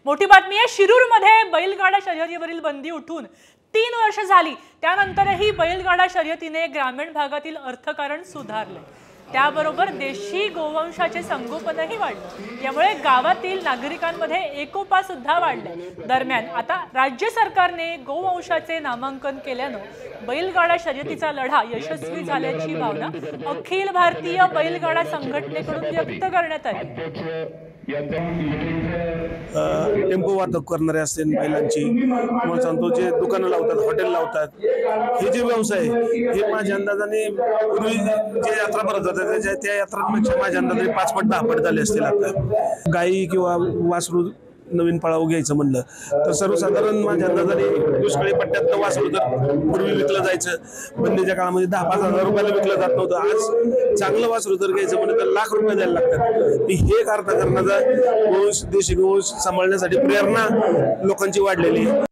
मोठी बातमी आहे, शिरूरमध्ये बैलगाडा शर्यतीवरील बंदी उठून 3 वर्ष झाली। त्यानंतरही बैलगाडा शर्यतीने ग्रामीण भागातील अर्थकारण सुधारले। त्याबरोबर देशी गोवंशाचे संगोपनही वाढले। यामुळे गावातील नागरिकांमध्ये एकोपा सुद्धा वाढले। दरम्यान आता राज्य सरकारने गोवंशाचे नामांकन केल्याने बैलगाडा शर्यतीचा लढा यशस्वी झाल्याची भावना अखिल भारतीय बैलगाडा संघटनेकडून व्यक्त करण्यात आली। टेम्पो वाहतूक करणारे असतील बैलांची, तुम्हाला सांगतो जे दुकानं लावतात, हॉटेल लावतात, हे जे व्यवसाय हे माझ्या अंदाजाने पूर्वी जे यात्रा भरत होत्या त्या यात्रांपेक्षा माझ्या अंदाजाने 5 पट 10 पट झाले असतील। आता गाई किंवा वासरू नवीन पळाव घ्यायचं म्हणलं तर सर्वसाधारण माझ्या अंदाजाने दुष्काळी पट्ट्यात वासरू तर पूर्वी विकलं जायचं, बंदीच्या काळामध्ये 10-5 हजार रुपयाला विकलं जात नव्हतं। आज चांगलं वासरू जर घ्यायचं म्हणलं तर लाख रुपये द्यायला लागतात। हे अर्थकारणाचा गोवंश, देशी गोवंश सांभाळण्यासाठी प्रेरणा लोकांची वाढलेली आहे।